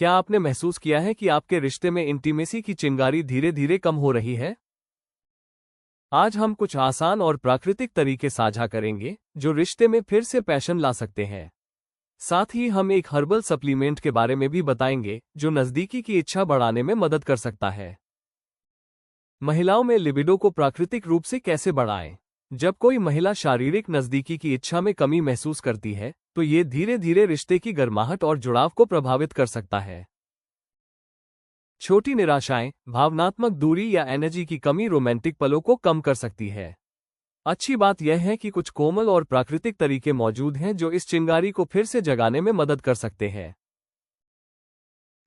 क्या आपने महसूस किया है कि आपके रिश्ते में इंटीमेसी की चिंगारी धीरे धीरे कम हो रही है? आज हम कुछ आसान और प्राकृतिक तरीके साझा करेंगे जो रिश्ते में फिर से पैशन ला सकते हैं। साथ ही हम एक हर्बल सप्लीमेंट के बारे में भी बताएंगे जो नज़दीकी की इच्छा बढ़ाने में मदद कर सकता है। महिलाओं में लिबिडो को प्राकृतिक रूप से कैसे बढ़ाएं? जब कोई महिला शारीरिक नज़दीकी की इच्छा में कमी महसूस करती है, तो ये धीरे धीरे रिश्ते की गर्माहट और जुड़ाव को प्रभावित कर सकता है। छोटी निराशाएं, भावनात्मक दूरी या एनर्जी की कमी रोमांटिक पलों को कम कर सकती है। अच्छी बात यह है कि कुछ कोमल और प्राकृतिक तरीके मौजूद हैं जो इस चिंगारी को फिर से जगाने में मदद कर सकते हैं।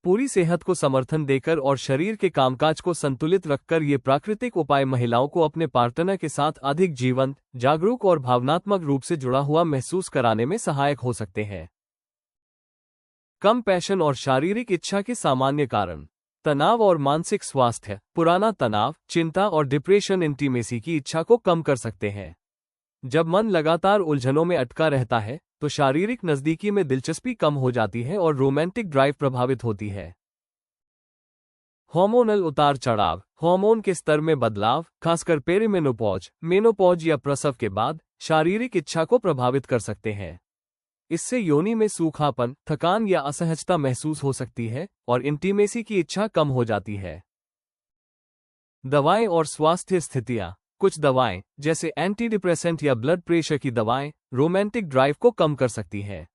पूरी सेहत को समर्थन देकर और शरीर के कामकाज को संतुलित रखकर ये प्राकृतिक उपाय महिलाओं को अपने पार्टनर के साथ अधिक जीवंत, जागरूक और भावनात्मक रूप से जुड़ा हुआ महसूस कराने में सहायक हो सकते हैं। कम पैशन और शारीरिक इच्छा के सामान्य कारण: तनाव और मानसिक स्वास्थ्य। पुराना तनाव, चिंता और डिप्रेशन इंटीमेसी की इच्छा को कम कर सकते हैं। जब मन लगातार उलझनों में अटका रहता है, तो शारीरिक नज़दीकी में दिलचस्पी कम हो जाती है और रोमांटिक ड्राइव प्रभावित होती है। हार्मोनल उतार चढ़ाव। हार्मोन के स्तर में बदलाव, खासकर पेरीमेनोपॉज, मेनोपॉज या प्रसव के बाद, शारीरिक इच्छा को प्रभावित कर सकते हैं। इससे योनि में सूखापन, थकान या असहजता महसूस हो सकती है और इंटीमेसी की इच्छा कम हो जाती है। दवाएं और स्वास्थ्य स्थितियां। कुछ दवाएं, जैसे एंटीडिप्रेसेंट या ब्लड प्रेशर की दवाएं, रोमांटिक ड्राइव को कम कर सकती हैं।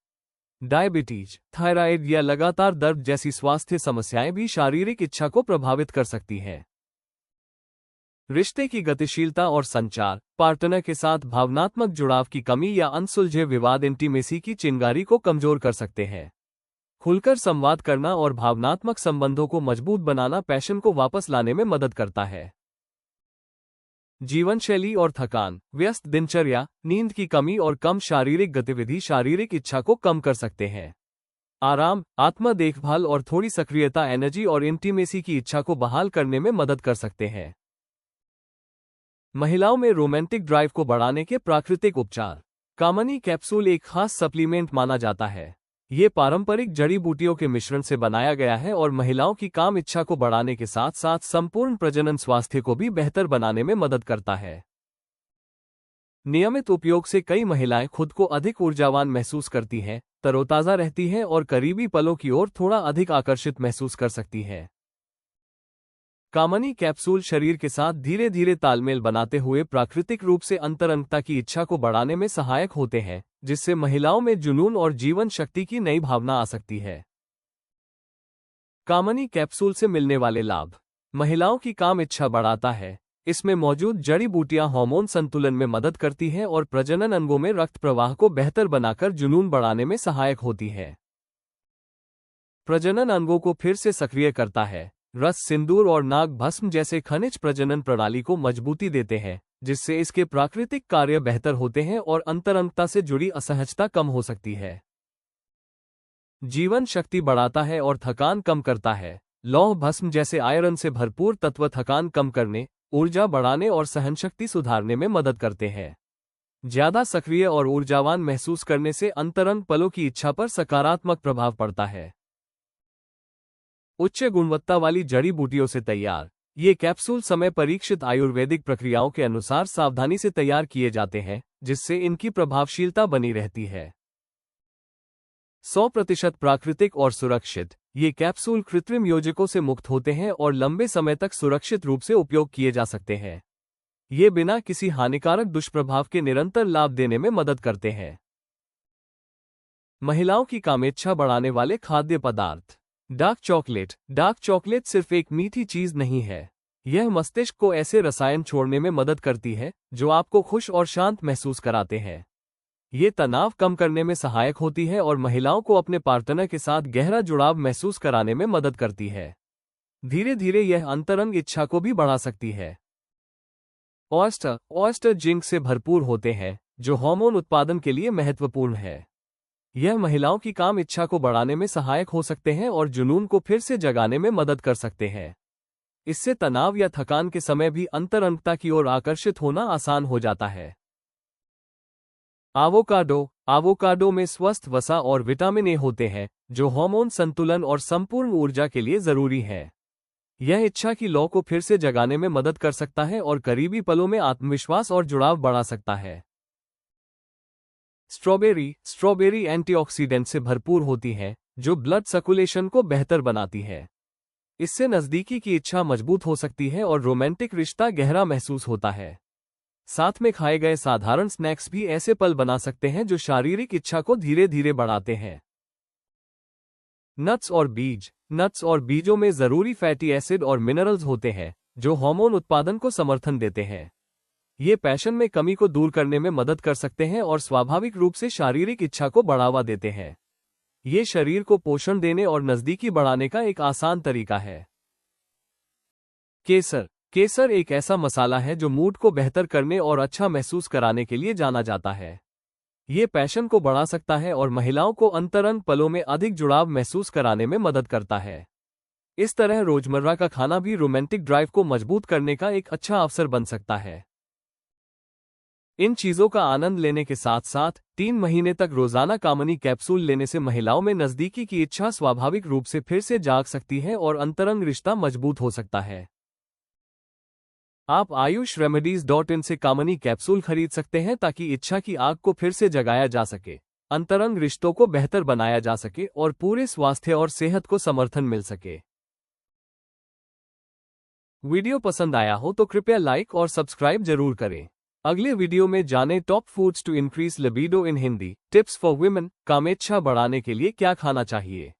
डायबिटीज, थायराइड या लगातार दर्द जैसी स्वास्थ्य समस्याएं भी शारीरिक इच्छा को प्रभावित कर सकती हैं। रिश्ते की गतिशीलता और संचार। पार्टनर के साथ भावनात्मक जुड़ाव की कमी या अनसुलझे विवाद इंटीमेसी की चिंगारी को कमजोर कर सकते हैं। खुलकर संवाद करना और भावनात्मक संबंधों को मजबूत बनाना पैशन को वापस लाने में मदद करता है। जीवनशैली और थकान। व्यस्त दिनचर्या, नींद की कमी और कम शारीरिक गतिविधि शारीरिक इच्छा को कम कर सकते हैं। आराम, आत्म देखभाल और थोड़ी सक्रियता एनर्जी और इंटीमेसी की इच्छा को बहाल करने में मदद कर सकते हैं। महिलाओं में रोमांटिक ड्राइव को बढ़ाने के प्राकृतिक उपचार। कामनी कैप्सूल एक खास सप्लीमेंट माना जाता है। ये पारंपरिक जड़ी बूटियों के मिश्रण से बनाया गया है और महिलाओं की काम इच्छा को बढ़ाने के साथ साथ संपूर्ण प्रजनन स्वास्थ्य को भी बेहतर बनाने में मदद करता है। नियमित उपयोग से कई महिलाएं खुद को अधिक ऊर्जावान महसूस करती हैं, तरोताजा रहती हैं और करीबी पलों की ओर थोड़ा अधिक आकर्षित महसूस कर सकती हैं। कामनी कैप्सूल शरीर के साथ धीरे धीरे तालमेल बनाते हुए प्राकृतिक रूप से अंतरंगता की इच्छा को बढ़ाने में सहायक होते हैं, जिससे महिलाओं में जुनून और जीवन शक्ति की नई भावना आ सकती है। कामनी कैप्सूल से मिलने वाले लाभ: महिलाओं की काम इच्छा बढ़ाता है। इसमें मौजूद जड़ी बूटियां हार्मोन संतुलन में मदद करती हैं और प्रजनन अंगों में रक्त प्रवाह को बेहतर बनाकर जुनून बढ़ाने में सहायक होती है। प्रजनन अंगों को फिर से सक्रिय करता है। रस, सिंदूर और नाग भस्म जैसे खनिज प्रजनन प्रणाली को मजबूती देते हैं, जिससे इसके प्राकृतिक कार्य बेहतर होते हैं और अंतरंगता से जुड़ी असहजता कम हो सकती है। जीवन शक्ति बढ़ाता है और थकान कम करता है। लौह भस्म जैसे आयरन से भरपूर तत्व थकान कम करने, ऊर्जा बढ़ाने और सहनशक्ति सुधारने में मदद करते हैं। ज्यादा सक्रिय और ऊर्जावान महसूस करने से अंतरंग पलों की इच्छा पर सकारात्मक प्रभाव पड़ता है। उच्च गुणवत्ता वाली जड़ी बूटियों से तैयार। ये कैप्सूल समय परीक्षित आयुर्वेदिक प्रक्रियाओं के अनुसार सावधानी से तैयार किए जाते हैं, जिससे इनकी प्रभावशीलता बनी रहती है। 100% प्राकृतिक और सुरक्षित। ये कैप्सूल कृत्रिम योजकों से मुक्त होते हैं और लंबे समय तक सुरक्षित रूप से उपयोग किए जा सकते हैं। ये बिना किसी हानिकारक दुष्प्रभाव के निरंतर लाभ देने में मदद करते हैं। महिलाओं की कामेच्छा बढ़ाने वाले खाद्य पदार्थ। Dark chocolate. डार्क चॉकलेट सिर्फ एक मीठी चीज नहीं है, यह मस्तिष्क को ऐसे रसायन छोड़ने में मदद करती है जो आपको खुश और शांत महसूस कराते हैं। ये तनाव कम करने में सहायक होती है और महिलाओं को अपने पार्टनर के साथ गहरा जुड़ाव महसूस कराने में मदद करती है। धीरे धीरे यह अंतरंग इच्छा को भी बढ़ा सकती है। ऑयस्टर जिंक से भरपूर होते हैं, जो हार्मोन उत्पादन के लिए महत्वपूर्ण है। यह महिलाओं की काम इच्छा को बढ़ाने में सहायक हो सकते हैं और जुनून को फिर से जगाने में मदद कर सकते हैं। इससे तनाव या थकान के समय भी अंतरंगता की ओर आकर्षित होना आसान हो जाता है। एवोकाडो में स्वस्थ वसा और विटामिन ए होते हैं, जो हार्मोन संतुलन और संपूर्ण ऊर्जा के लिए जरूरी है। यह इच्छा की लौ को फिर से जगाने में मदद कर सकता है और करीबी पलों में आत्मविश्वास और जुड़ाव बढ़ा सकता है। स्ट्रॉबेरी एंटीऑक्सीडेंट से भरपूर होती है, जो ब्लड सर्कुलेशन को बेहतर बनाती है। इससे नजदीकी की इच्छा मजबूत हो सकती है और रोमांटिक रिश्ता गहरा महसूस होता है। साथ में खाए गए साधारण स्नैक्स भी ऐसे पल बना सकते हैं जो शारीरिक इच्छा को धीरे धीरे बढ़ाते हैं। नट्स और बीजों में जरूरी फैटी एसिड और मिनरल्स होते हैं, जो हार्मोन उत्पादन को समर्थन देते हैं। ये पैशन में कमी को दूर करने में मदद कर सकते हैं और स्वाभाविक रूप से शारीरिक इच्छा को बढ़ावा देते हैं। ये शरीर को पोषण देने और नजदीकी बढ़ाने का एक आसान तरीका है। केसर एक ऐसा मसाला है जो मूड को बेहतर करने और अच्छा महसूस कराने के लिए जाना जाता है। ये पैशन को बढ़ा सकता है और महिलाओं को अंतरंग पलों में अधिक जुड़ाव महसूस कराने में मदद करता है। इस तरह रोजमर्रा का खाना भी रोमांटिक ड्राइव को मजबूत करने का एक अच्छा अवसर बन सकता है। इन चीजों का आनंद लेने के साथ साथ 3 महीने तक रोजाना कामनी कैप्सूल लेने से महिलाओं में नजदीकी की इच्छा स्वाभाविक रूप से फिर से जाग सकती है और अंतरंग रिश्ता मजबूत हो सकता है। आप ayushremedies.in से कामनी कैप्सूल खरीद सकते हैं ताकि इच्छा की आग को फिर से जगाया जा सके, अंतरंग रिश्तों को बेहतर बनाया जा सके और पूरे स्वास्थ्य और सेहत को समर्थन मिल सके। वीडियो पसंद आया हो तो कृपया लाइक और सब्सक्राइब जरूर करें। अगले वीडियो में जानें top foods to increase libido in Hindi, tips for women, कामेच्छा बढ़ाने के लिए क्या खाना चाहिए।